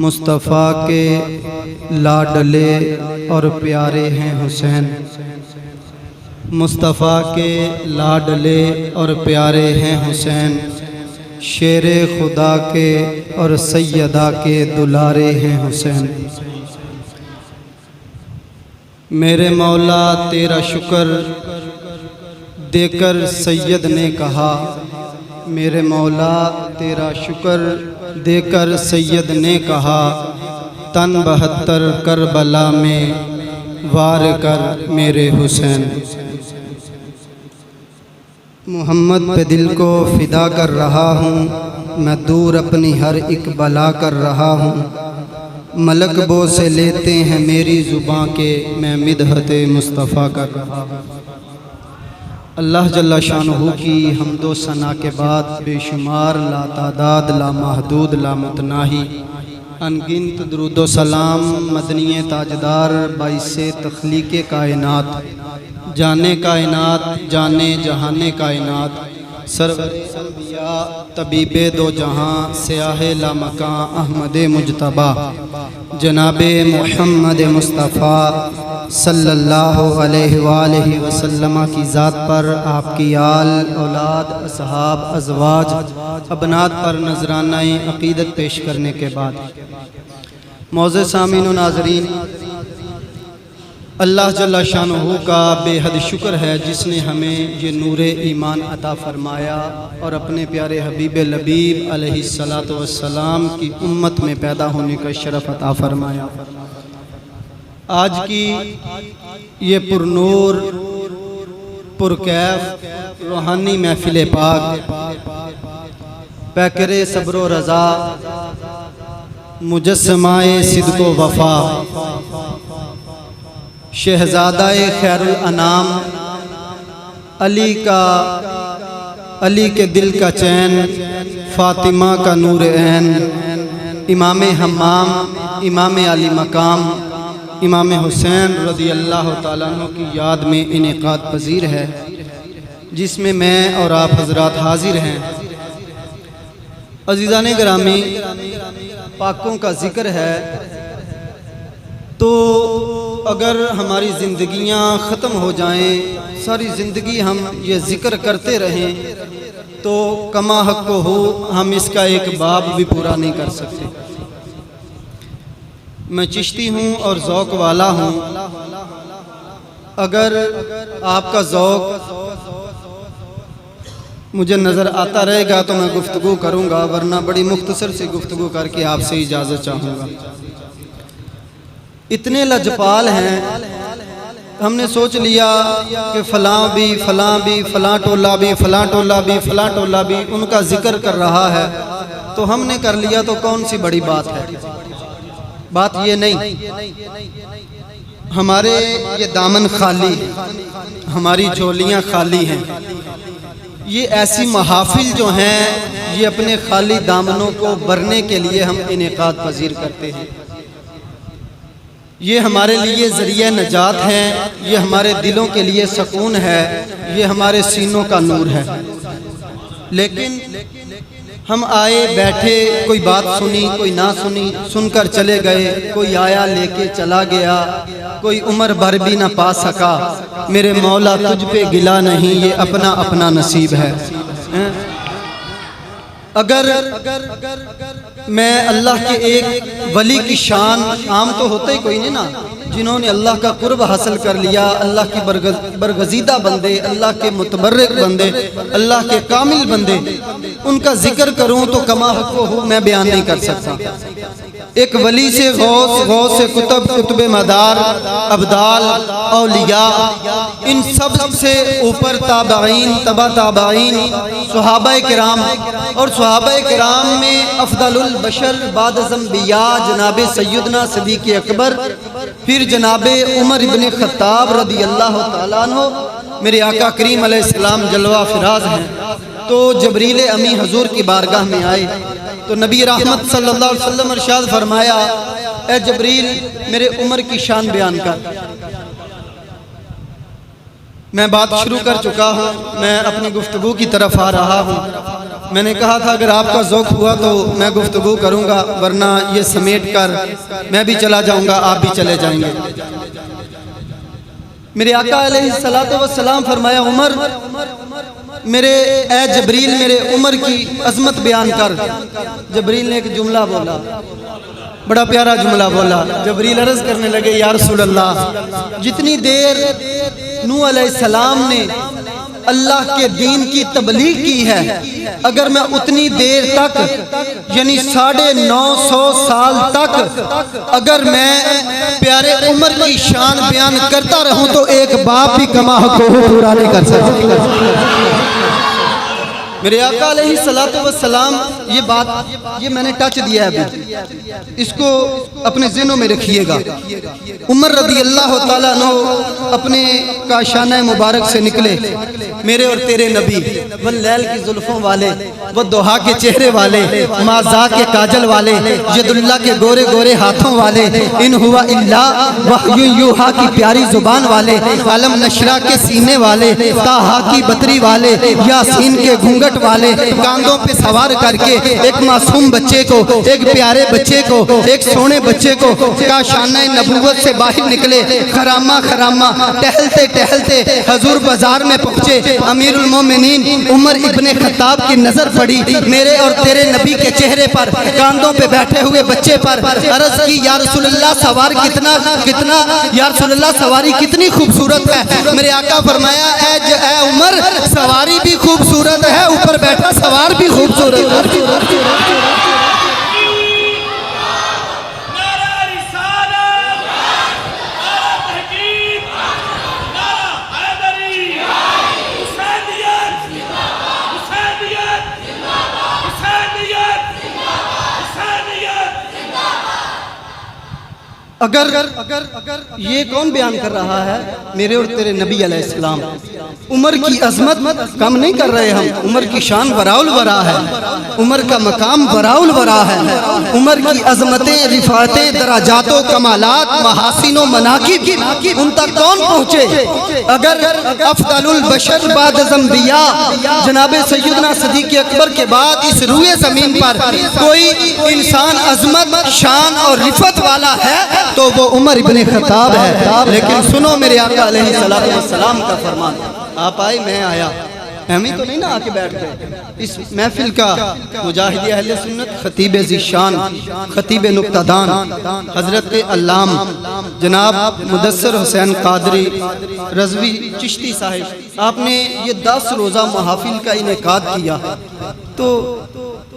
مصطفیٰ کے لاڈلے اور پیارے ہیں حسین، مصطفیٰ کے لاڈلے اور پیارے ہیں حسین، شیر خدا کے اور سیدہ کے دلارے ہیں حسین۔ میرے مولا تیرا شکر دے کر سید نے کہا، میرے مولا تیرا شکر دے کر سید نے کہا، تن 72 کربلا میں وار کر میرے حسین۔ محمد پہ دل کو فدا کر رہا ہوں، میں دور اپنی ہر ایک بلا کر رہا ہوں، ملک بو سے لیتے ہیں میری زباں کے، میں مدحت مصطفیٰ کر رہا ہوں۔ اللہ جل شانہ کی حمد و ثنا کے بعد بے شمار لا تعداد لا محدود لا متناہی انگنت درود و سلام مدنی تاجدار باعث تخلیق کائنات، جانے کائنات جانے جہان کائنات، سرور انبیاء طبیب دو جہاں سیاہ لامکاں احمد مجتبیٰ جناب محمد مصطفیٰ صلی اللہ علیہ وآلہ وسلم کی ذات پر، آپ کی آل اولاد اصحاب ازواج ابنات پر نذرانہ عقیدت پیش کرنے کے بعد، معزز سامعین و ناظرین، اللہ جل شانہ کا بے حد شکر ہے جس نے ہمیں یہ نور ایمان عطا فرمایا اور اپنے پیارے حبیب لبیب علیہ السلام کی امت میں پیدا ہونے کا شرف عطا فرمایا۔ آج کی یہ پرنور پرکیف روحانی محفل پاک پیکر صبر و رضا مجسمہ صدق و وفا، شہزادہ خیر الانام، علی کے دل کا چین، فاطمہ کا نور عین، امام حمام، امام علی مقام، امام حسین رضی اللہ تعالیٰ عنہ کی یاد میں انعقاد پذیر ہے، جس میں میں اور آپ حضرات حاضر ہیں۔ عزیزان گرامی، پاکوں کا ذکر ہے تو اگر ہماری زندگیاں ختم ہو جائیں، ساری زندگی ہم یہ ذکر کرتے رہیں تو کما حق ہو ہم اس کا ایک باب بھی پورا نہیں کر سکتے۔ میں چشتی ہوں اور ذوق والا ہوں، اگر آپ کا ذوق مجھے نظر آتا رہے گا تو میں گفتگو کروں گا، ورنہ بڑی مختصر سی گفتگو کر کے آپ سے اجازت چاہوں گا۔ اتنے لجپال ہیں، ہم نے سوچ لیا کہ فلاں بھی فلاں بھی فلاں ٹولہ بھی فلاں ٹولہ بھی فلاں ٹولہ بھی ان کا ذکر کر رہا ہے تو ہم نے کر لیا تو کون سی بڑی بات ہے۔ بات یہ نہیں، ہمارے یہ دامن خالی، ہماری جھولیاں خالی ہیں۔ یہ ایسی محافل جو ہیں یہ اپنے خالی دامنوں کو بھرنے کے لیے ہم انعقاد پذیر کرتے ہیں۔ یہ ہمارے لیے ذریعہ نجات ہے، یہ ہمارے دلوں کے لیے سکون ہے، یہ ہمارے سینوں کا نور ہے۔ لیکن ہم آئے بیٹھے، کوئی بات سنی کوئی نہ سنی، سن کر چلے گئے، کوئی آیا لے کے چلا گیا، کوئی عمر بھر بھی نہ پا سکا۔ میرے مولا تجھ پہ گلا نہیں، یہ اپنا اپنا نصیب ہے۔ اگر میں اللہ کے ایک ولی کی شان، عام تو ہوتا ہی کوئی نہیں نا، جنہوں نے اللہ کا قرب حاصل کر لیا، اللہ کی برگزیدہ بندے، اللہ کے متبرک بندے، اللہ کے کامل بندے، ان کا ذکر کروں تو کما حق ہو میں بیان نہیں کر سکتا۔ ایک ولی سے غوث، غوث سے قطب، قطب مدار، ابدال، اولیاء، ان سب سے اوپر تابعین، تبع تابعین، صحابہ کرام، اور صحابہ کرام میں افضل البشر بعد انبیاء جناب سیدنا صدیق اکبر، پھر جناب عمر ابن خطاب رضی اللہ تعالیٰ عنہ، میرے آقا کریم علیہ السلام جلوہ فراز ہیں۔ تو جبریل امی حضور کی بارگاہ میں آئے تو نبی رحمت صلی اللہ علیہ وسلم ارشاد فرمایا، اے جبریل میرے عمر کی شان بیان کر۔ میں بات شروع کر چکا ہوں، میں اپنی گفتگو کی طرف آ رہا ہوں۔ میں نے کہا تھا اگر آپ کا ذوق ہوا تو میں گفتگو کروں گا، ورنہ یہ سمیٹ کر میں بھی چلا جاؤں گا، آپ بھی چلے جائیں گے۔ میرے آقا علیہ السلام فرمایا عمر میرے اے جبریل میرے عمر کی عظمت بیان کر۔ جبریل نے ایک جملہ بولا، بڑا پیارا جملہ بولا۔ جبریل عرض کرنے لگے یا رسول اللہ، جتنی دیر نوح علیہ السلام نے اللہ کے دین کی تبلیغ کی ہے، اگر میں اتنی دیر تک یعنی 950 سال تک اگر میں پیارے عمر کی شان بیان کرتا رہوں تو ایک باپ بھی کما حق کو پورا نہیں کر سکتا۔ میرے آقا علیہ السلام یہ بات یہ میں نے ٹچ دیا ہے ابھی، اس کو اپنے ذہنوں میں رکھیے گا۔ عمر رضی اللہ تعالیٰ عنہ اپنے کاشانہ مبارک سے نکلے، میرے اور تیرے نبی، وہ لیل کی زلفوں والے، وہ دوحا کے چہرے والے، مازا کے کاجل والے، ید اللہ کے گورے گورے ہاتھوں والے، ان ہوا الا وحی یوحا کی پیاری زبان والے، علم نشرہ کے سینے والے، طٰہٰ کی بطری والے، یاسین کے گھونگٹ والے، کاندھوں پہ سوار کر کے ایک معصوم بچے کو، ایک پیارے بچے کو، ایک سونے بچے کو کاشانہ نبوت سے باہر نکلے۔ خرامہ خرامہ ٹہلتے ٹہلتے حضور بازار میں پہنچے۔ امیر المومنین عمر ابن خطاب کی نظر پڑی میرے اور تیرے نبی کے چہرے پر، کاندھوں پہ بیٹھے ہوئے بچے پر۔ عرض کی یا رسول اللہ سوار کتنا یا رسول اللہ سواری کتنی خوبصورت ہے۔ میرے آقا فرمایا اے عمر سواری بھی خوبصورت ہے، اوپر بیٹھا سوار بھی خوبصورت ہے۔ اگر یہ کون بیان کر رہا ہے؟ میرے اور تیرے نبی علیہ السلام۔ عمر کی عظمت کم نہیں کر رہے ہم، عمر کی شان وراء الورا ہے، عمر کا مقام وراء الورا ہے۔ عمر کی عظمتیں، رفعتیں، درجات و کمالات، محاسن و مناقب ان تک کون پہنچے؟ اگر افضل البشر بعد الانبیاء جناب سیدنا صدیق اکبر کے بعد اس روئے زمین پر کوئی انسان عظمت، شان اور رفعت والا ہے تو وہ عمر ابن خطاب ہے۔ لیکن سنو میرے آقا علیہ السلام کا فرمان، آپ آئے میں آیا، ہمیں تو نہیں نہ آکے بیٹھ گئے۔ اس محفل کا مجاہد اہل سنت، خطیب ذیشان، خطیب نکتہ دان حضرت علام جناب مدثر حسین قادری رضوی چشتی صاحب، آپ نے یہ 10 روزہ محافل کا انعقاد کیا، تو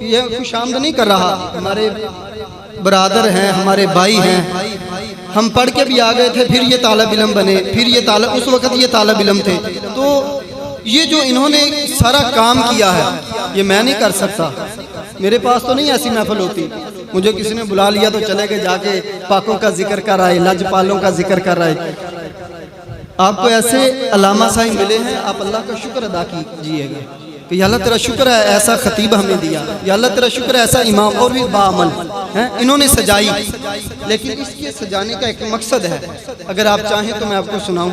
یہ خوش آمد نہیں کر رہا، ہمارے برادر ہیں، ہمارے بھائی ہیں، ہم پڑھ کے بھی آ گئے تھے، پھر یہ طالب علم بنے، پھر یہ اس وقت یہ طالب علم تھے، تو یہ جو انہوں نے سارا کام کیا ہے یہ میں نہیں کر سکتا، میرے پاس تو نہیں ایسی محفل ہوتی، مجھے کسی نے بلا لیا تو چلے گئے جا کے پاکوں کا ذکر کر رہے، لج پالوں کا ذکر کر رہے۔ آپ کو ایسے علامہ صاحب ملے ہیں، آپ اللہ کا شکر ادا کیجئے گا کہ یا اللہ تیرا شکر ہے ایسا خطیب ہمیں دیا، یا اللہ تیرا شکر ہے ایسا امام، اور بھی باعمل ہیں انہوں نے سجائی، لیکن اس کے سجانے کا ایک مقصد ہے، اگر آپ چاہیں تو میں آپ کو سناؤں،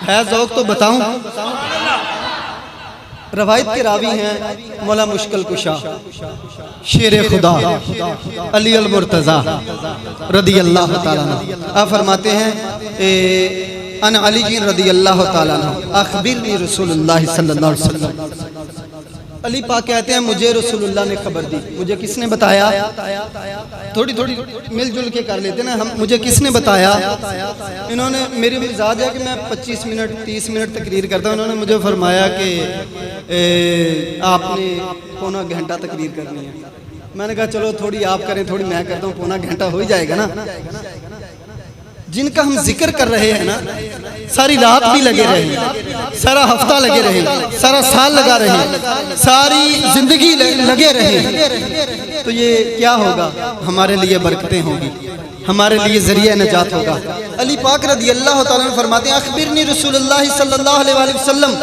ہے ذوق تو بتاؤں۔ روایت کے راوی ہیں مولا مشکل کشا شیر خدا علی المرتضی رضی اللہ تعالیٰ عنہ، آپ فرماتے ہیں ان علی جی رضی اللہ تعالیٰ عنہ اخبرنی رسول اللہ صلی اللہ علیہ وسلم، علی پاک کہتے ہیں مجھے رسول اللہ نے خبر دی، مجھے کس نے بتایا؟ تھوڑی مل جل کے کر لیتے نا ہم، مجھے کس نے بتایا؟ انہوں نے، میری مزاج ہے کہ میں 25 منٹ 30 منٹ تقریر کرتا ہوں، انہوں نے مجھے فرمایا کہ آپ نے پونا گھنٹہ تقریر کرنی ہے، میں نے کہا چلو تھوڑی آپ کریں تھوڑی میں کرتا ہوں، پونا گھنٹہ ہو ہی جائے گا نا۔ جن کا ہم ذکر کر رہے ہیں نا، ساری رات بھی لگے رہے، سارا ہفتہ لگے رہے، سارا سال لگا رہے، ساری زندگی لگے رہے، تو یہ کیا ہوگا؟ ہمارے لیے برکتیں ہوں گی، ہمارے لیے ذریعہ نجات ہوگا۔ علی پاک رضی اللہ تعالیٰ عنہ فرماتے ہیں اخبرنی رسول اللہ صلی اللہ علیہ وسلم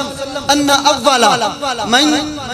ان اول من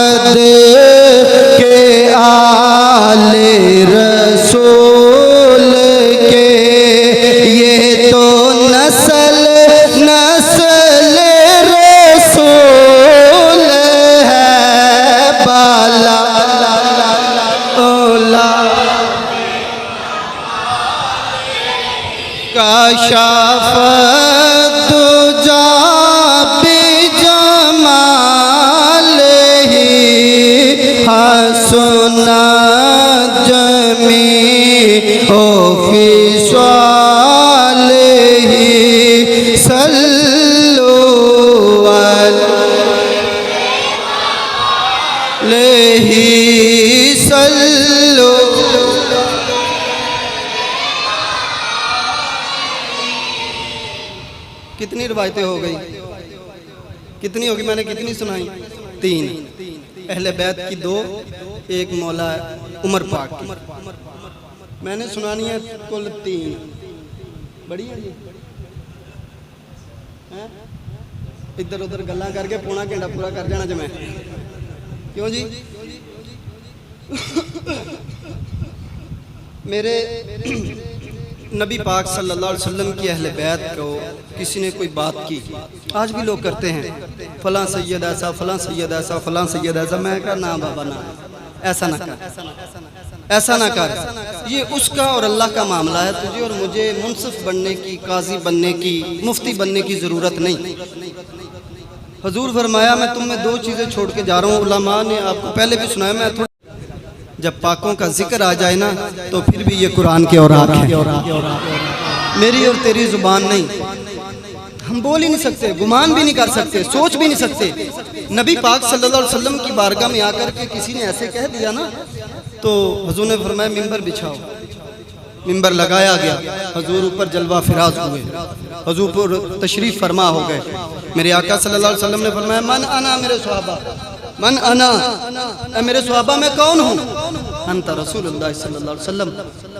صدقے آل رسول کے، یہ تو نسل نسل رسول ہے، بالا اولا کاشف الدجى بجمالہ حسنت جمیع خصالہ، صلوا علیہ صلوا۔ کتنی روایتیں ہو گئی؟ کتنی ہوگی؟ میں نے کتنی سنائی؟ 3۔ اہل بیت کی 2، ایک مولا عمر پاک کی۔ میں نے سنانی ہے کل 3۔ بڑی ہے یہ؟ ادھر ادھر گلاں کر کے پونا گھنٹہ پورا کر جانا جو میں، کیوں جی؟ میرے نبی پاک صلی اللہ علیہ وسلم کی اہل بیت کو کسی نے کوئی بات کی، آج بھی لوگ کرتے ہیں، فلاں سید ایسا، فلاں سید ایسا، فلاں سید ایسا۔ میں کہا نا بابا نا، ایسا نہ کر، ایسا نہ کر، یہ اس کا اور اللہ کا معاملہ ہے، تجھے اور مجھے منصف بننے کی، قاضی بننے کی، مفتی بننے کی ضرورت نہیں۔ حضور فرمایا میں تم میں 2 چیزیں چھوڑ کے جا رہا ہوں، علماء نے آپ کو پہلے بھی سنایا، میں تھوڑا جب پاکوں کا ذکر آ جائے نا تو پھر بھی یہ قرآن کے اوراق ہے، میری اور تیری زبان نہیں، ہم بول ہی نہیں سکتے، گمان بھی نہیں کر سکتے، سوچ بھی نہیں سکتے۔ نبی پاک صلی اللہ علیہ وسلم کی بارگاہ میں آ کر کے کسی نے ایسے کہہ دیا نا تو حضور نے فرمایا ممبر بچھاؤ، ممبر لگایا گیا، حضور اوپر جلوہ فراز ہوئے، حضور پر تشریف فرما ہو گئے۔ میرے آقا صلی اللہ علیہ وسلم نے فرمایا من انا میرے صحابہ، من انا، اے میرے صحابہ میں کون ہوں؟ انت رسول اللہ صلی اللہ علیہ وسلم،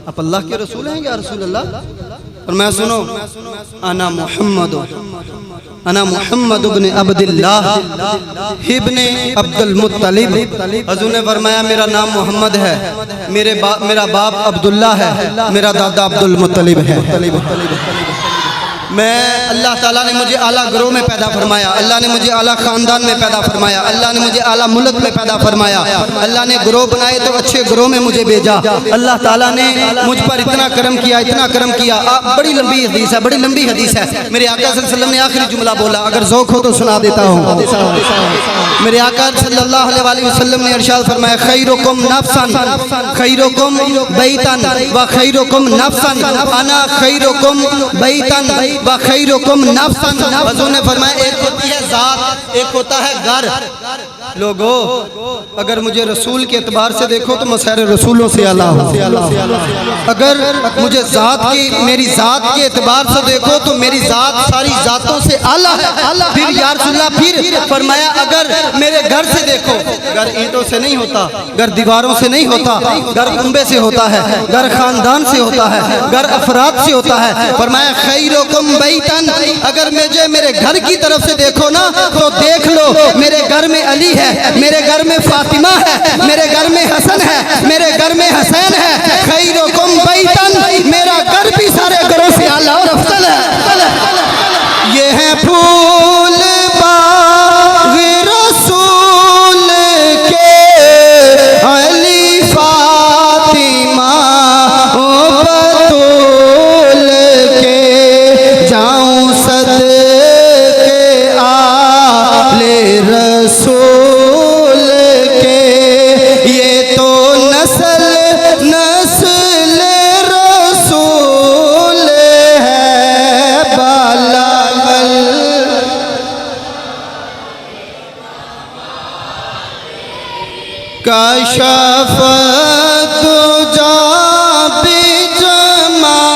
آپ اللہ کے رسول ہیں یا رسول اللہ؟ اور میں سنو، انا محمد، انا محمد ابن عبداللہ ابن عبد المطلب۔ حضور نے فرمایا میرا نام محمد ہے، میرا باپ عبداللہ ہے، میرا دادا عبد المطلب ہے۔ میں اللہ تعالیٰ نے مجھے اعلیٰ گروہ میں پیدا فرمایا، اللہ نے مجھے اعلیٰ خاندان میں پیدا فرمایا، اللہ نے مجھے اعلیٰ ملک میں پیدا فرمایا، اللہ نے گروہ بنائے تو اچھے گروہ میں مجھے بھیجا، اللہ تعالیٰ نے مجھ پر اتنا کرم کیا، اتنا کرم کیا۔ بڑی لمبی حدیث ہے، بڑی لمبی حدیث ہے۔ میرے آقا صلی اللہ علیہ وسلم نے آخری جملہ بولا، اگر ذوق ہو تو سنا دیتا ہوں۔ میرے آقا صلی اللہ علیہ وسلم نے ارشاد فرمایا خیرکم نفسا خیرکم بیتا و خیرکم نفسا، انا خیرکم بیتا وَخَيْرُكُمْ نَفْسًا۔ حضور نے فرمایا ایک ہوتی ہے ذات، ایک ہوتا ہے گھر۔ لوگو اگر مجھے رسول کے اعتبار سے دیکھو تو میں سارے رسولوں سے اعلیٰ ہوں، اگر مجھے ذات کی، میری ذات کے اعتبار سے دیکھو تو میری ذات ساری ذاتوں سے اعلیٰ ہے۔ پھر یا رسول اللہ، پھر فرمایا اگر میرے گھر سے دیکھو، گھر اینٹوں سے نہیں ہوتا، گھر دیواروں سے نہیں ہوتا، گھر کنبے سے ہوتا ہے، گھر خاندان سے ہوتا ہے، گھر افراد سے ہوتا ہے۔ فرمایا خیرکم بیتن، اگر مجھے میرے گھر کی طرف سے دیکھو نا تو دیکھ لو میرے گھر میں علی ہے، میرے گھر میں فاطمہ ہے، میرے گھر میں حسن ہے، میرے گھر میں حسین ہے۔ خیرکم بیتن، میرا گھر بھی سارے گھروں سے اعلیٰ اور افضل ہے۔ یہ ہے پھول باغ رسول کے، علی فاطمہ و بطول کے، جاؤں صدقے آل رسول کے، یہ تو نسل نسل رسول ہے، بالاغل کشف الدجى بجمالہ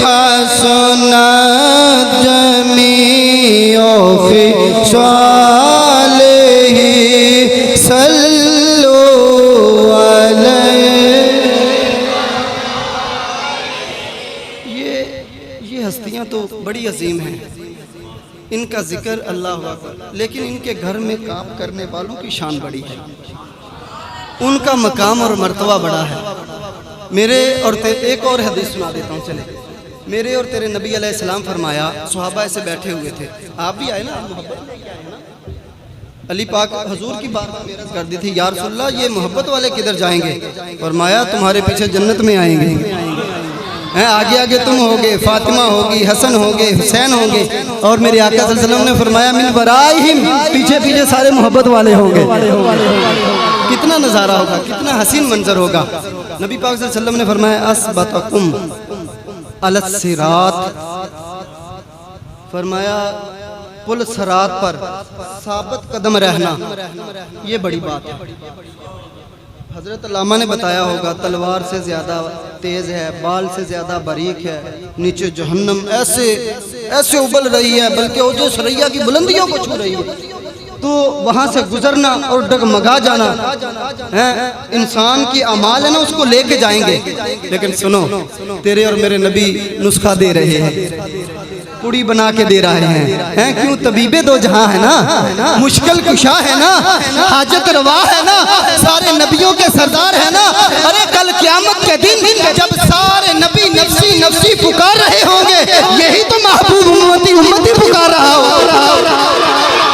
حسنت جمیع خصالہ، صلوا علیہ۔ یہ ہستیاں تو بڑی عظیم ہیں، ان کا کا ذکر اللہ اکبر، لیکن ان کے گھر میں کام کرنے والوں کی شان بڑی ہے، ان کا مقام اور مرتبہ بڑا ہے۔ میرے اور ایک اور حدیث سنا دیتا ہوں، چلے۔ میرے اور تیرے نبی علیہ السلام فرمایا، صحابہ ایسے بیٹھے ہوئے تھے، آپ بھی آئے نا، آپ محبت علی پاک حضور کی بات میں عرض کر دی تھی، یا رسول اللہ یہ محبت والے کدھر جائیں گے؟ فرمایا تمہارے پیچھے جنت میں آئیں گے، آگے آگے تم ہوگے، فاطمہ ہوگی، حسن ہوگے، حسین ہوگے، اور میرے آقا صلی اللہ علیہ وسلم نے فرمایا من ورائہم، پیچھے پیچھے سارے محبت والے ہوں گے۔ کتنا نظارہ ہوگا، کتنا حسین منظر ہوگا۔ نبی پاک صلی اللہ علیہ وسلم نے فرمایا اسبتکم علی الصراط، فرمایا پل صراط پر ثابت قدم رہنا، یہ بڑی بات ہے۔ حضرت علامہ نے بتایا ہوگا تلوار سے زیادہ تیز ہے، بال سے زیادہ باریک ہے، نیچے جہنم ایسے ابل رہی ہے، بلکہ وہ جو سریا کی بلندیوں کو چھو رہی ہے، تو وہاں سے گزرنا اور ڈگمگا جانا انسان کی اعمال ہے نا، اس کو لے کے جائیں گے۔ لیکن سنو، تیرے اور میرے نبی نسخہ دے رہے ہیں، پوڑی بنا کے دے رہے ہیں، کیوں؟ طبیب دو جہاں ہے نا، مشکل کشا ہے نا، حاجت روا ہے نا، سارے نبیوں کے سردار ہے نا۔ ارے کل قیامت کے دن جب سارے نبی نفسی نفسی پکار رہے ہوں گے، یہی تو محبوب امتی امتی پکار رہا ہوگا۔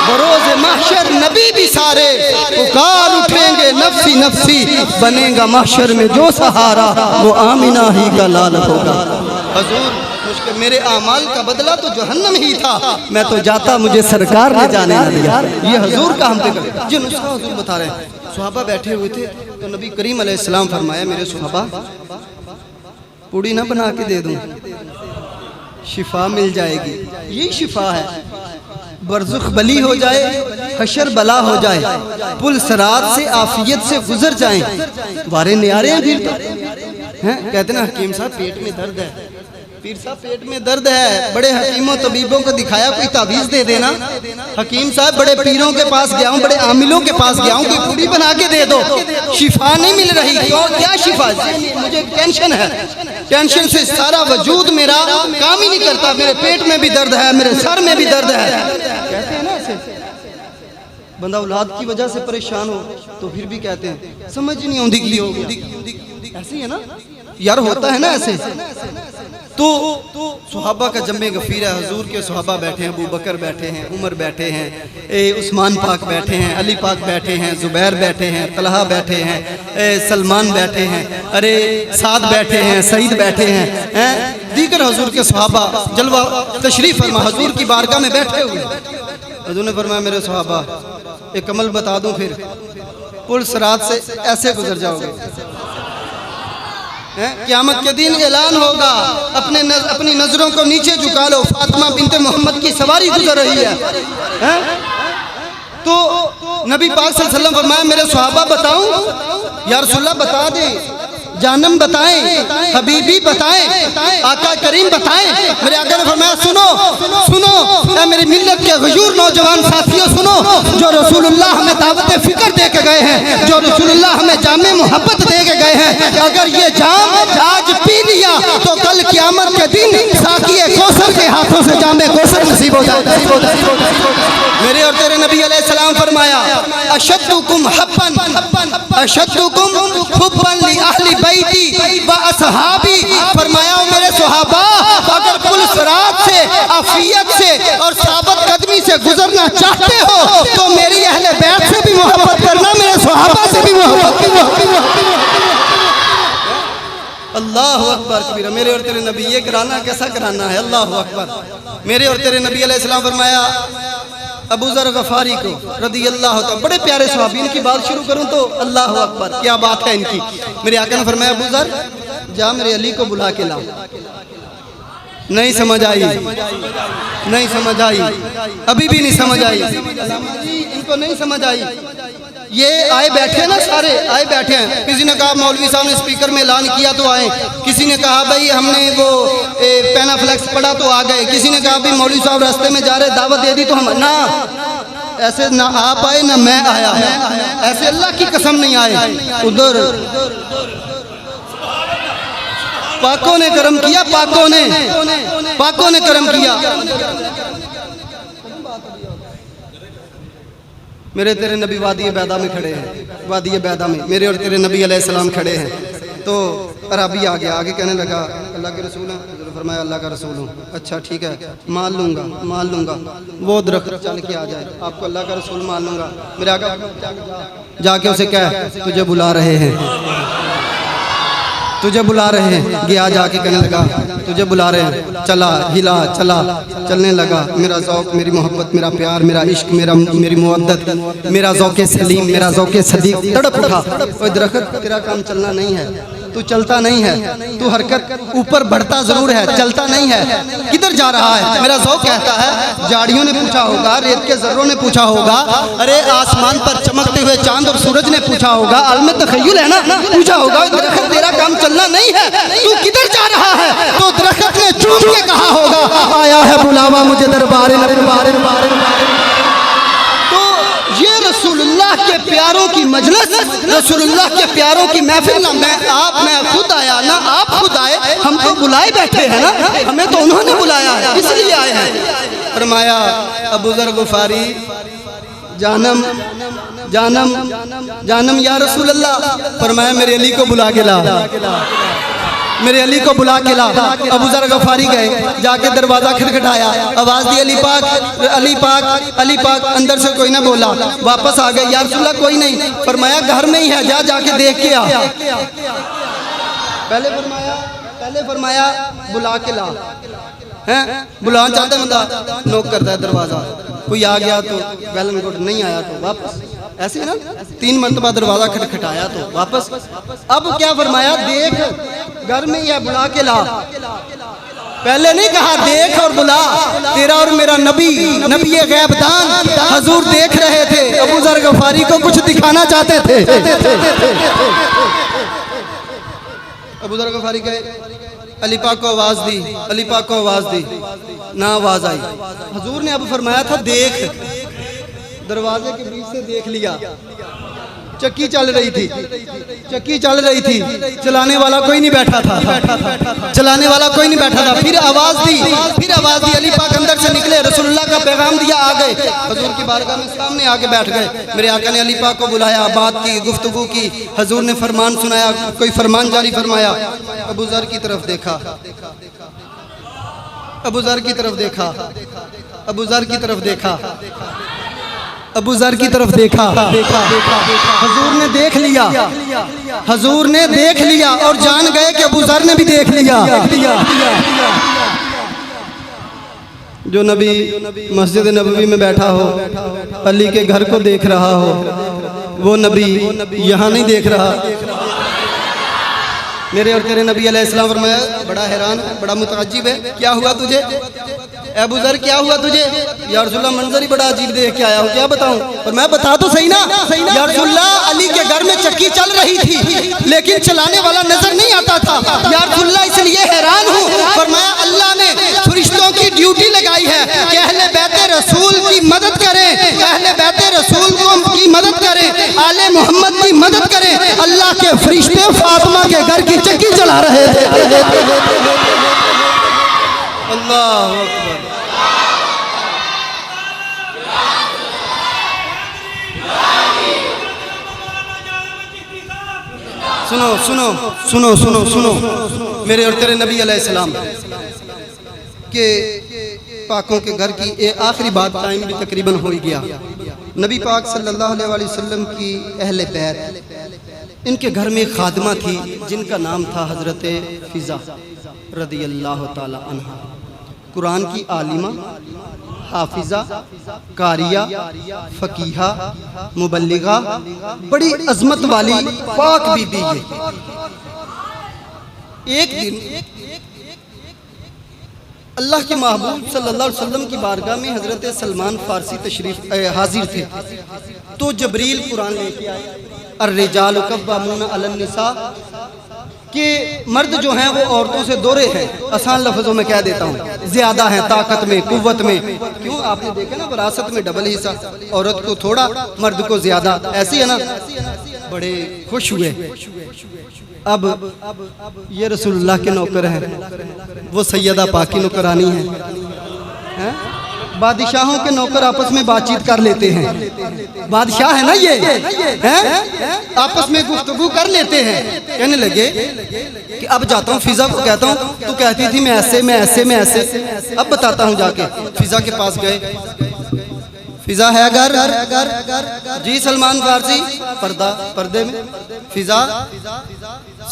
بروز محشر نبی بھی سارے پکار اٹھیں گے، نفسی نفسی، بنے گا محشر میں جو سہارا، وہ آمنہ ہی کا لال ہوگا۔ حضور میرے اعمال کا بدلہ تو جہنم ہی تھا، میں تو جاتا مجھے سرکار نے جانے نہ دیا۔ یہ حضور کا ہم پہ کر جو نسخہ حضور بتا رہے ہیں۔ صحابہ بیٹھے ہوئے تھے تو نبی کریم علیہ السلام فرمایا میرے صحابہ پوڑی نہ بنا کے دے دوں، شفا مل جائے گی، یہی شفا ہے۔ برزخ بلی ہو جائے، حشر بلا ہو جائے، پل صراط سے عافیت سے گزر جائیں، وارے نیارے ہیں پھر تو کہتے ہیں حکیم صاحب پیٹ میں درد ہے، پیر صاحب پیٹ میں درد ہے، بڑے حکیموں طبیبوں کو دکھایا، کوئی تعویذ دے دینا۔ حکیم صاحب بڑے پیروں کے پاس گیا ہوں، بڑے عاملوں کے پاس گیا ہوں، کوئی پوڑی بنا کے دے دو، شفا نہیں مل رہی۔ کیا شفا؟ مجھے ٹینشن ہے، ٹینشن سے سارا وجود میرا کام ہی نہیں کرتا، میرے پیٹ میں بھی درد ہے، میرے سر میں بھی درد ہے۔ کہتے ہیں نا ایسے بندہ اولاد کی وجہ سے پریشان ہو تو پھر بھی کہتے ہیں سمجھ نہیں آتی کی ہو گیا، ایسے ہی ہے نا یار، ہوتا ہے نا ایسے۔ تو صحابہ کا جمع غفیر ہے، حضور کے صحابہ بیٹھے ہیں، ابو بکر بیٹھے ہیں، عمر بیٹھے ہیں، عثمان پاک بیٹھے ہیں، علی پاک بیٹھے ہیں، زبیر بیٹھے ہیں، طلحہ بیٹھے ہیں، سلمان بیٹھے ہیں، ارے سعد بیٹھے ہیں، سعید بیٹھے ہیں، دیگر حضور کے صحابہ جلوہ تشریف فرما حضور کی بارگاہ میں بیٹھے ہوئے۔ حضور نے فرمایا میرے صحابہ ایک عمل بتا دوں، پھر پل صراط سے ایسے گزر جاؤ گے، قیامت کے دن اعلان ہوگا، اپنی نظروں کو نیچے جھکا لو، فاطمہ بنت محمد کی سواری گزر رہی ہے۔ تو نبی پاک صلی اللہ علیہ وسلم فرمایا میرے صحابہ بتاؤں؟ یا رسول اللہ بتا دیں، جانم بتائیں، حبیبی بتائیں، آقا کریم بتائیں۔ میرے آقا نے فرمایا سنو اے میری ملت کے غیور نوجوان ساتھیوں، سنو، جو رسول اللہ ہمیں دعوت فکر دے کے گئے ہیں، جو رسول اللہ ہمیں جام محبت دے کے گئے ہیں، اگر یہ جام آج پی لیا تو کل قیامت کے دن ساقی کوثر کے ہاتھوں سے جام کوثر نصیب ہو جائے گا۔ میرے اور تیرے نبی علیہ السلام فرمایا اشدکم حبا اشدکم حبا لأہل بیتی و اصحابی، فرمایا میرے صحابہ اگر پل صراط سے عافیت سے اور ثابت قدمی سے گزرنا چاہتے ہو تو میری اہل بیت سے بھی محبت کرنا، میرے صحابہ سے بھی محبت کرنا۔ اللہ اکبر کبیرہ۔ میرے اور تیرے نبی یہ کرانا کیسا کرانا ہے، اللہ اکبر۔ میرے اور تیرے نبی علیہ السلام فرمایا ابو ذر غفاری کو رضی اللہ تعالیٰ، بڑے پیارے صحابی، ان کی بات شروع کروں تو اللہ اکبر کیا بات ہے ان کی۔ میرے آقا نے فرمایا ابو ذر جا میرے علی کو بلا کے لا۔ نہیں سمجھ آئی، نہیں سمجھ آئی، ابھی بھی نہیں سمجھ آئی، ان کو نہیں سمجھ آئی۔ یہ آئے بیٹھے نا، سارے آئے بیٹھے ہیں۔ کسی نے کہا مولوی صاحب نے اسپیکر میں اعلان کیا تو آئے، کسی نے کہا بھائی ہم نے وہ پینا فلیکس پڑھا تو آ گئے، کسی نے کہا بھائی مولوی صاحب راستے میں جا رہے دعوت دے دی تو ہم نہ، ایسے نہ آپ آئے نہ میں آیا، ایسے اللہ کی قسم نہیں آئے۔ ادھر پاکوں نے کرم کیا، پاکوں نے کرم کیا۔ میرے تیرے نبی وادی بیدا میں کھڑے ہیں، وادی بیدا میں میرے اور تیرے نبی علیہ السلام کھڑے ہیں۔ تو عربی آ گیا، آگے کہنے لگا اللہ کے رسول ہیں؟ حضور فرمایا اللہ کا رسول ہوں۔ اچھا ٹھیک ہے، مان لوں گا مان لوں گا، وہ درخت چل کے آ جائے، آپ کو اللہ کا رسول مان لوں گا۔ میرے آقا جا کے اسے کہہ تجھے بلا رہے ہیں، تجھے بلا رہے ہیں۔ گیا جا کے کہنے لگا تجھے بلا رہے ہیں، چلا ہلا چلا، چلنے لگا۔ میرا ذوق، میری محبت، میرا پیار، میرا عشق، میری مودت، میرا ذوق سلیم، میرا ذوق صدیق تڑپ اٹھا۔ کوئی درخت تیرا کام چلنا نہیں ہے، تو چلتا نہیں ہے، تو حرکت اوپر بڑھتا ضرور ہے، چلتا نہیں ہے، کدھر جا رہا ہے؟ میرا ذوق کہتا ہے جاڑیوں نے پوچھا ہوگا، ریت کے ذروں نے پوچھا ہوگا، ارے آسمان پر چمکتے ہوئے چاند اور سورج نے پوچھا ہوگا، عالم تخیل ہے نا، پوچھا ہوگا درخت تیرا کام چلنا نہیں ہے، تو کدھر جا رہا ہے؟ تو درخت نے چوم کے کہا ہوگا آیا ہے بلاوا مجھے دربار دربار۔ تو یہ رسول اللہ کے پیاروں کی مجلس، رسول اللہ کے پیاروں کی محفل، نہ میں خود آیا نہ آپ خود آئے، ہم تو بلائے بیٹھے ہیں نا، ہمیں تو انہوں نے بلایا ہے، اس لیے آئے ہیں۔ فرمایا ابو ذر غفاری جانم جانم جانم یا رسول اللہ۔ فرمایا میرے علی کو بلا کے لا، میرے علی کو بلا کے لا۔ ابو ذر غفاری گئے، جا کے دروازہ کھٹکھٹایا، آواز دی علی پاک علی پاک علی پاک، اندر سے کوئی نہ بولا، واپس آ گئے، یا رسول اللہ کوئی نہیں۔ فرمایا گھر میں ہی ہے، جا کے دیکھ کے آ۔ پہلے فرمایا بلا کے لا، بلانا چاہتے بندہ نوک کرتا ہے دروازہ، کوئی آ گیا تو ویل اینڈ گڈ، نہیں آیا تو واپس، ایسے نا 3 مرتبہ دروازہ کھٹکھٹایا تو واپس۔ اب کیا فرمایا؟ دیکھ گھر میں یا بلا کے لا۔ پہلے نہیں کہا دیکھ اور بلا، تیرا اور میرا نبی غیب دان حضور دیکھ رہے تھے، ابو ذر غفاری کو کچھ دکھانا چاہتے تھے۔ ابو ذر غفاری گئے، علی پاک کو آواز دی، علی پاک کو آواز دی، نہ آواز آئی۔ حضور نے اب فرمایا تھا دیکھ، دروازے کے بیچ سے دیکھ لیا، چکی چل رہی تھی، چکی چل رہی تھی، چلانے والا کوئی نہیں بیٹھا تھا، چلانے والا کوئی نہیں بیٹھا تھا۔ پھر آواز دی، پھر آواز دی، علی پاک اندر سے نکلے، رسول اللہ کا پیغام دیا، آ گئے حضور کی بارگاہ میں، سامنے آ کے بیٹھ گئے۔ میرے آقا نے علی پاک کو بلایا، بات کی، گفتگو کی، حضور نے فرمان سنایا، کوئی فرمان جاری فرمایا۔ ابو ذر کی طرف دیکھا، ابو ذر کی طرف دیکھا، ابو ذر کی طرف دیکھا، ابو ذر کی طرف دیکھا، حضور نے دیکھ لیا، حضور نے دیکھ لیا اور جان گئے کہ ابو ذر نے بھی دیکھ لیا۔ جو نبی مسجد نبوی میں بیٹھا ہو، علی کے گھر کو دیکھ رہا ہو، وہ نبی یہاں نہیں دیکھ رہا۔ میرے اور تیرے نبی علیہ السلام فرمایا بڑا حیران، بڑا متعجب ہے، کیا ہوا تجھے؟ اے ابو ذر کیا ہوا تجھے؟ یا رسول اللہ منظر ہی بڑا عجیب دیکھ کے آیا ہوں، کیا بتاؤں؟ اور میں بتا تو صحیح نا، یا رسول اللہ علی کے گھر میں چکی چل رہی تھی لیکن چلانے والا نظر نہیں آتا تھا، یا رسول اللہ اس لیے حیران ہوں۔ فرمایا اللہ نے فرشتوں کی ڈیوٹی لگائی ہے کہ اہل بیت رسول کی مدد کریں، اہل بیت رسول کی مدد کریں، آل محمد کی مدد کریں۔ اللہ کے فرشتے فاطمہ کے گھر کی چکی چلا رہے تھے۔ اللہ اکبر۔ سنو سنو سنو سنو سنو میرے اور تیرے نبی علیہ السلام کہ پاکوں کے گھر کی آخری بات ٹائم بھی تقریباً ہو ہی گیا۔ نبی پاک صلی اللہ علیہ وسلم کی اہل بیت، ان کے گھر میں خادمہ تھی جن کا نام تھا حضرت فضا رضی اللہ تعالی عنہ، قرآن کی عالمہ، حافظہ، قاریہ، فقیہہ، مبلغہ، بڑی عظمت والی پاک بی بی ہے۔ ایک دن اللہ کے محبوب صلی اللہ علیہ وسلم کی بارگاہ میں حضرت سلمان فارسی تشریف حاضر تھے، تو جبریل قرآن لے کے آئے، الرجال قوامون علی النساء، کہ مرد جو ہیں وہ عورتوں سے دورے ہیں، آسان لفظوں میں کہہ دیتا ہوں، زیادہ ہیں طاقت میں، قوت میں۔ کیوں آپ نے دیکھا نا وراثت میں ڈبل حصہ، عورت کو تھوڑا مرد کو زیادہ، ایسی ہے نا۔ بڑے خوش ہوئے۔ اب یہ رسول اللہ کے نوکر ہیں، وہ سیدہ پاک کی نوکرانی ہے، بادشاہوں کے نوکر آپس میں بات چیت کر لیتے ہیں، بادشاہ ہے نا یہ، آپس میں گفتگو کر لیتے ہیں۔ کہنے لگے کہ اب جاتا ہوں فضا کو کہتا ہوں، تو کہتی تھی میں ایسے میں ایسے میں ایسے، اب بتاتا ہوں جا کے۔ فضا کے پاس گئے، فضا ہے گھر؟ جی سلمان فارسی، پردے میں۔ فضا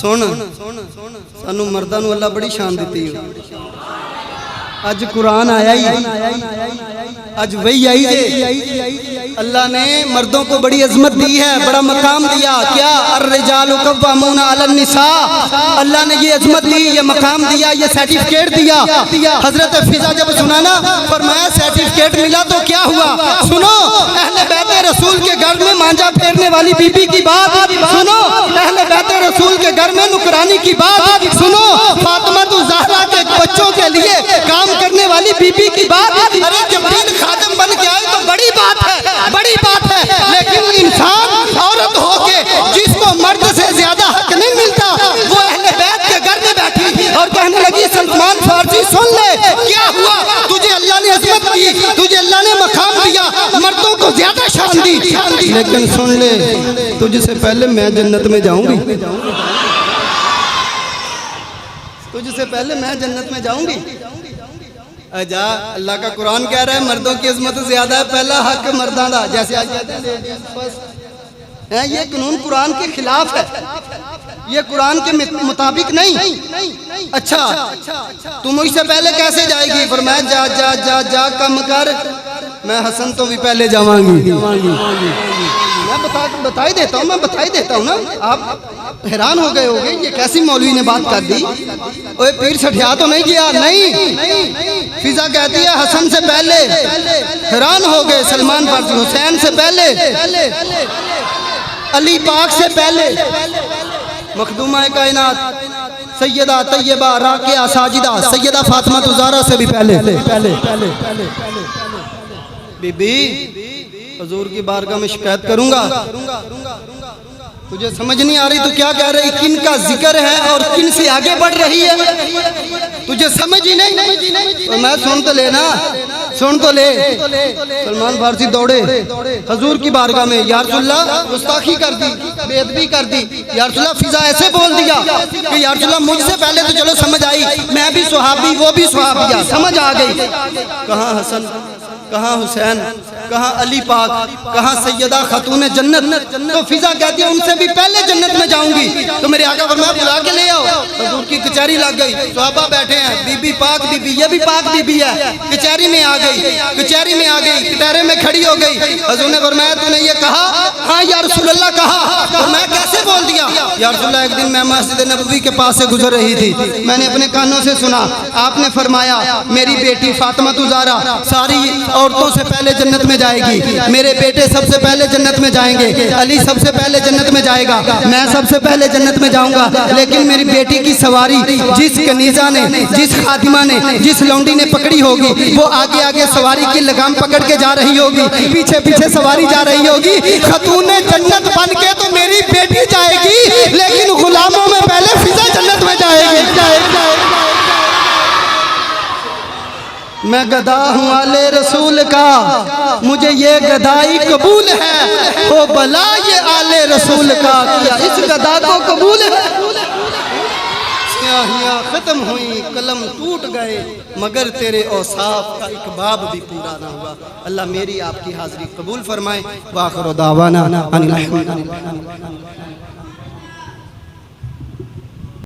سن، سانو مردہ نو اللہ بڑی شان دیتی ہے، اج قرآن آیا ہی، اج وہی آئی جے، اللہ نے مردوں کو بڑی عظمت دی ہے، بڑا مقام دیا۔ کیا؟ الرجال قوامون علی النساء، اللہ نے یہ عظمت دی، یہ مقام دیا، یہ سرٹیفکیٹ دیا۔ حضرت فضا جب سنا نا، فرمایا سرٹیفکیٹ ملا تو کیا ہوا؟ سنو اہل بیت رسول کے گھر میں مانجا پھیرنے والی بی بی کی بات سنو، اہل بیت رسول کے گھر میں نکرانی کی بات سنو، فاطمہ الزہرا کے بچوں کے لیے کام کرنے والی بی بی کی بات۔ ارے جبرائیل خادم بن کے آئے تو بڑی بات ہے، بڑی بات ہے، لیکن انسان عورت ہو کے جس کو مرد سے زیادہ حق نہیں ملتا، وہ اہل بیت کے گھر میں بیٹھی اور کہنے لگی سلمان فارسی سن لے، کیا ہوا؟ تجھے اللہ نے عظمت دی، تجھے اللہ نے مقام دیا، مردوں کو زیادہ شان دی، لیکن سن لے تجھ سے پہلے میں جنت میں جاؤں گی، تجھ سے پہلے میں جنت میں جاؤں گی۔ اجا اللہ کا قرآن کہہ رہا ہے مردوں کی عظمت زیادہ ہے، پہلا حق مرداں دا، جیسے آج کہتے ہیں لیڈیز فرسٹ، یہ قانون قرآن کے خلاف ہے، یہ قرآن کے مطابق نہیں۔ اچھا تو مجھ سے پہلے کیسے جائے گی؟ فرمایا جا جا جا جا کم کر، میں حسن تو بھی پہلے جاواں گی۔ میں بتا ہی دیتا ہوں، میں بتا ہی دیتا ہوں نا، آپ حیران ہو گئے ہوگے یہ کیسی مولوی نے بات کر دی، اوے پیر سٹھیا تو نہیں گیا؟ نہیں، فضا کہتی ہے حسن سے پہلے، حیران ہو گئے سلمان فارسی، حسین سے پہلے، علی پاک سے پہلے، مخدومہ کائنات سیدہ طیبہ راکعہ ساجدہ سیدہ فاطمہ الزہرا سے بھی پہلے۔ بی بی حضور کی بارگاہ میں شکایت کروں گا، تجھے سمجھ نہیں آ رہی تو کیا کہہ رہی؟ کن کا ذکر ہے اور کن سے آگے بڑھ رہی ہے، تجھے سمجھ ہی نہیں؟ تو میں سن تو لینا، سن تو لے۔ سلمان فارسی دوڑے حضور کی بارگاہ میں، یا رسول اللہ گستاخی کر دی، بے ادبی کر دی، یا رسول اللہ فضا ایسے بول دیا کہ یا رسول اللہ مجھ سے پہلے تو چلو سمجھ آئی، میں بھی صحابی وہ بھی صحابیہ، سمجھ آ گئی، کہاں حسن، کہاں حسین، کہاں علی پاک، کہاں سیدہ خاتون جنت؟ تو فضا کہتی ہے ان سے بھی پہلے جنت میں جاؤں گی۔ تو میرے آقا فرمایا بلا کے لے آؤ، حضور کی کچہری لگ گئی، صحابہ بیٹھے ہیں، بی بی پاک بی بی، یہ بھی پاک بی بی ہے، کچہری میں آ گئی، کچہری میں آ گئی، کٹہرے میں کھڑی ہو گئی۔ حضور نے فرمایا تو نے یہ کہا؟ ہاں یا رسول اللہ کہا۔ فرمایا کیسے بول دیا؟ یا رسول اللہ ایک دن میں مسجد نبوی کے پاس سے گزر رہی تھی، میں نے اپنے کانوں سے سنا، آپ نے فرمایا میری بیٹی فاطمہ الزہرا ساری عورتوں سے پہلے جنت میں جائے گی، میرے بیٹے سب سے پہلے جنت میں جائیں گے، علی سب سے پہلے جنت میں جائے گا، میں سب سے پہلے جنت میں جاؤں گا، لیکن میری بیٹی کی سواری جس کنیزہ نے، جس خادمہ نے، جس لونڈی نے پکڑی ہوگی، وہ آگے آگے سواری کی لگام پکڑ کے جا رہی ہوگی، پیچھے پیچھے سواری جا رہی ہوگی، خاتون جنت بن کے تو میری بیٹی جائے گی، لیکن غلاموں میں پہلے فضا جنت میں جائے گی۔ میں گدا ہوں آلِ رسول کا، مجھے یہ گدائی قبول ہے، او بلا یہ آلِ رسول کا، کیا اس گدا کو قبول ہے؟ سیاہیاں ختم ہوئیں، قلم ٹوٹ گئے، مگر تیرے اوصاف کا ایک باب بھی پورا نہ ہوا۔ اللہ میری آپ کی حاضری قبول فرمائے۔ وآخر دعوانا ان الحمد للہ۔